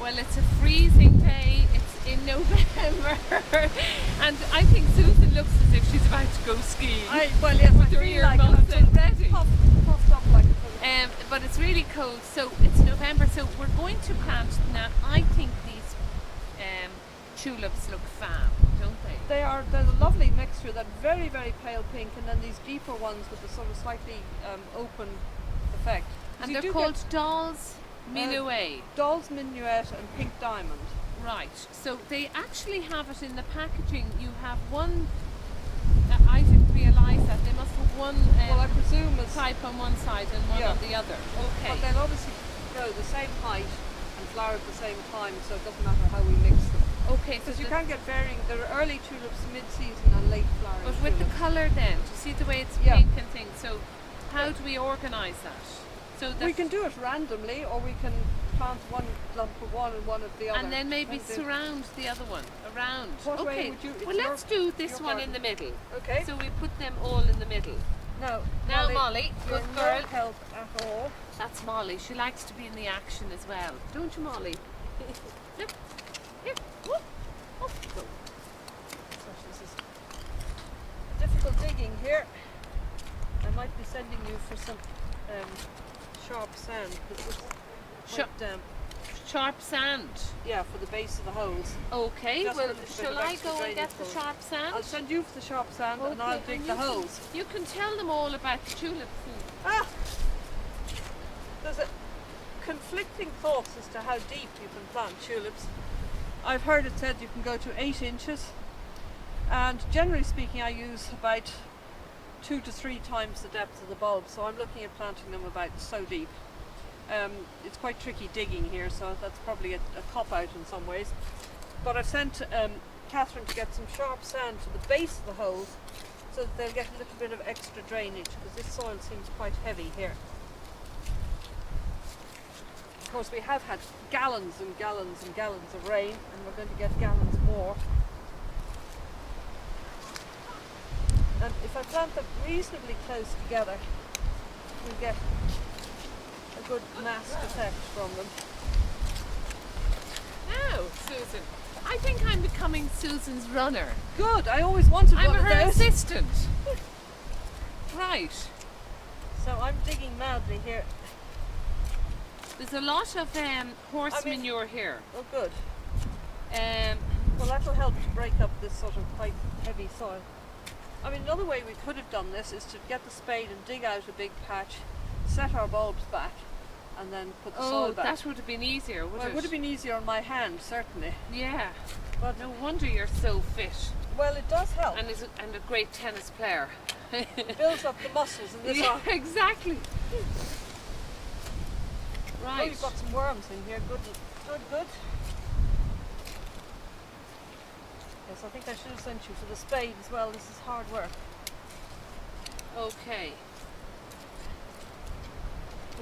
Well, it's a freezing day. It's in November, and I think Susan looks as if she's about to go skiing. Well, yes, I with her feel ear like muffs I'm already. puffed up like a But it's really cold, so it's November. So we're going to plant now. I think these tulips look fab, don't they? There's a lovely mixture, that very, very pale pink, and then these deeper ones with the sort of slightly open effect. And they're called Dolls Minuet. Doll's Minuet and Pink Diamond. Right, so they actually have it in the packaging. You have one, I didn't realise that, they must have one Well, I presume it's type on one side and one on the other. Okay. But they'll obviously grow the same height and flower at the same time, so it doesn't matter how we mix them. Okay, so Because you can get varying, there are early tulips, mid-season and late flowering but with tulips. the colour then, do you see the way it's Yeah. pink and things? So how do we organise that? So We can do it randomly, or we can plant one lump of one and one of the other. and then maybe Depends surround the other one around. What way Okay, would you- it's well let's do this your one in garden. the middle. Okay. So we put them all in the middle. No. Now Molly, you're good no girl. help at all. That's Molly. She likes to be in the action as well. Don't you, Molly? Look. Here. Whoop. Up you go. Gosh, this is difficult digging here. I might be sending you for some sharp sand, because it's Sharp- quite damp. Sharp sand. Yeah, for the base of the holes. Okay, Just a well, little bit shall of I extra go and drainage get the for- sharp sand? I'll send you for the sharp sand, and I'll Okay, dig and the you holes. You can tell them all about the tulips. Ah! There's a conflicting thoughts as to how deep you can plant tulips. I've heard it said you can go to 8 inches, and generally speaking I use about 2 to 3 times the depth of the bulb, so I'm looking at planting them about so deep. It's quite tricky digging here, so that's probably a cop-out in some ways. But I've sent Catherine to get some sharp sand to the base of the holes, so that they'll get a little bit of extra drainage, because this soil seems quite heavy here. Of course, we have had gallons and gallons and gallons of rain, and we're going to get gallons more. And if I plant them reasonably close together, we get a good massed effect from them. Now, Susan, I think I'm becoming Susan's runner. Good, I always wanted I'm one of her those. assistant. Right. So I'm digging madly here. There's a lot of horse manure here. Oh, good. Um, Well, that'll help to break up this sort of quite heavy soil. I mean, another way we could have done this is to get the spade and dig out a big patch, set our bulbs back, and then put the soil back. that would have been easier, would Well, it? it would have been easier on my hand, certainly. Yeah. But No wonder you're so fit well, it does help. and a great tennis player. It builds up the muscles in this Yeah, arm. exactly. Oh, Right. you've got some worms in here. Good, good, good. Yes, I think I should have sent you for the spade as well. This is hard work. Okay.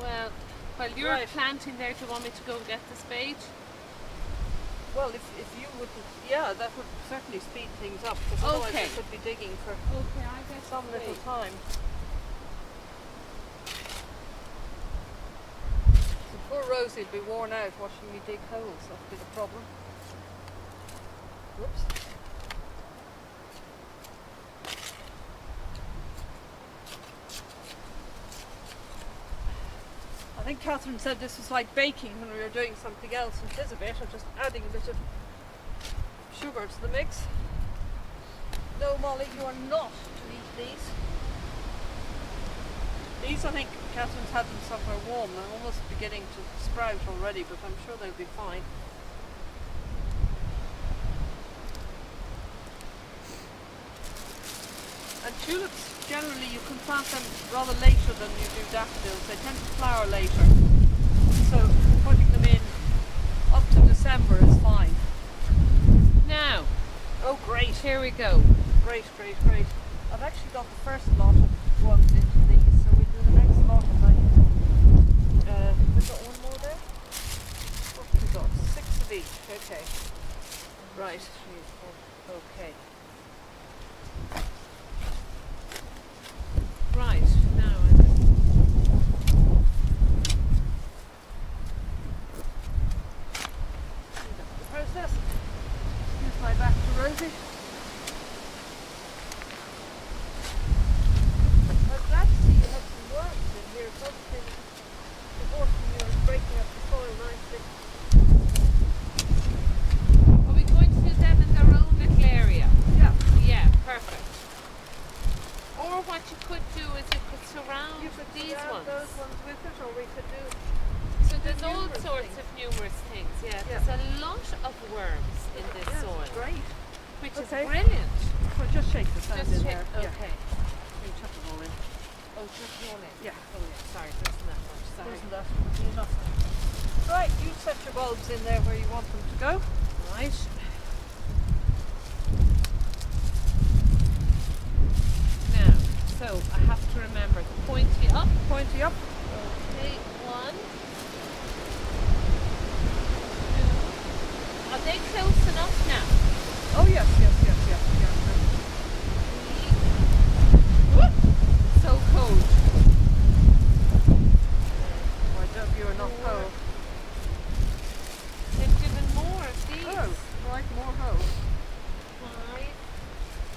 Well, while you're Right. planting there, do you want me to go get the spade? Well, if you would, yeah, that would certainly speed things up, because otherwise Okay. we could be digging for Okay, I get some little time. So poor Rosie would be worn out watching me dig holes. That would be the problem. Whoops. I think Catherine said this was like baking when we were doing something else, and it is a bit. I'm just adding a bit of sugar to the mix. No, Molly, you are not to eat these. These, I think Catherine's had them somewhere warm. They're almost beginning to sprout already, but I'm sure they'll be fine. And tulips, generally you can plant them rather later than you do daffodils. They tend to flower later. So putting them in up to December is fine. Now, Oh, great. here we go. Great, great, great. I've actually got the first lot of ones into these, so we do the next lot of like, we've got one more there? What have we got? 6 of each, okay. Right, 3, 4, okay. Right, now busy. I'm glad to see you have some worms in here. It's obviously supporting you and breaking up the soil nicely. Are we going to do them in their own little area? Yeah. Yeah, perfect. Or what you could do is you could surround You could these surround ones. those ones with it, or we could do. So there's all numerous sorts things. of numerous things. Yeah, Yeah. there's a lot of worms in this Yes, soil, great. which Okay. is brilliant. Well, just shake the sand Just in check. there. Okay. Yeah. You chuck them all in. Oh, just roll in. Yeah. Oh yeah. Sorry, there isn't that much. Sorry. Isn't that enough? Right, you set your bulbs in there where you want them to go. Right. Now, so I have to remember the pointy up. Pointy up. Okay, 1, 2. Are they close enough now? Oh yes, yes, yes, yes, yes. 3. Whoop. So cold. My dove, you are not Four. cold. They've given more of these. Oh, right, more hole. 5.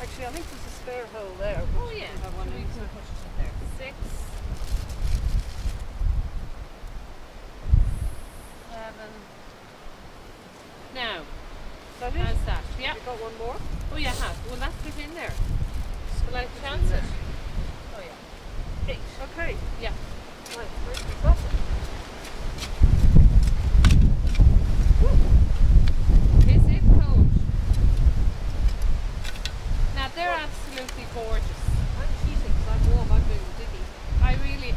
Actually, I think there's a spare hole there. Oh but yeah. we have one So we in. can push it in there. 6. 7. Now, That is. how's that? Yeah. You got one more? Oh, you have. Well, that's fit in there. Will I chance it? Oh yeah. 8. Okay. Yeah. Right, where's the top? Is it cold? Now they're absolutely gorgeous. I'm cheating because I'm warm. I'm doing the diggy.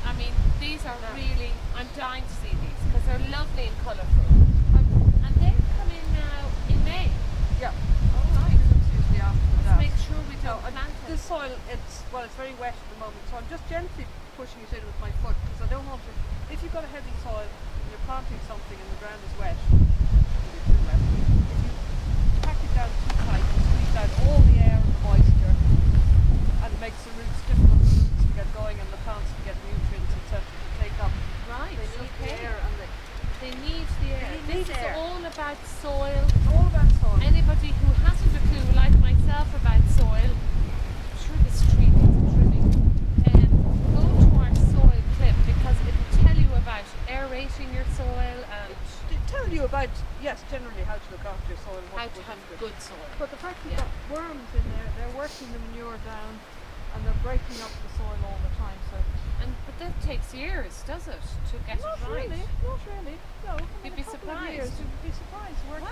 I mean, these are Yeah. really, I'm dying to see these because they're lovely and colourful. And they come in now in May. Yeah. All right. It's usually after Let's that. make sure we No, don't plant it. this soil, it's very wet at the moment, so I'm just gently pushing it in with my foot because I don't want to. If you've got a heavy soil and you're planting something and the ground is wet, maybe too wet, if you pack it down too tight, you squeeze out all the air and the moisture, and it makes the roots difficult for the roots to get going and the plants to get nutrients, etc. to take up. Right. They need the Okay. air and They need the air. They need This is air. all about soil. it's all about soil. Anybody who hasn't a clue, like myself, about soil, I'm sure this tree needs a trimming. Go to our soil clip because it will tell you about aerating your soil and They tell you about, yes, generally how to look after your soil and what how to to put have into it. good soil. But the fact you've Yeah. got worms in there, they're working the manure down and they're breaking up the soil all the time. So But that takes years, does it, to get not it right? really, not really. No, You'd in be a couple of surprised. years, you'd be surprised. Working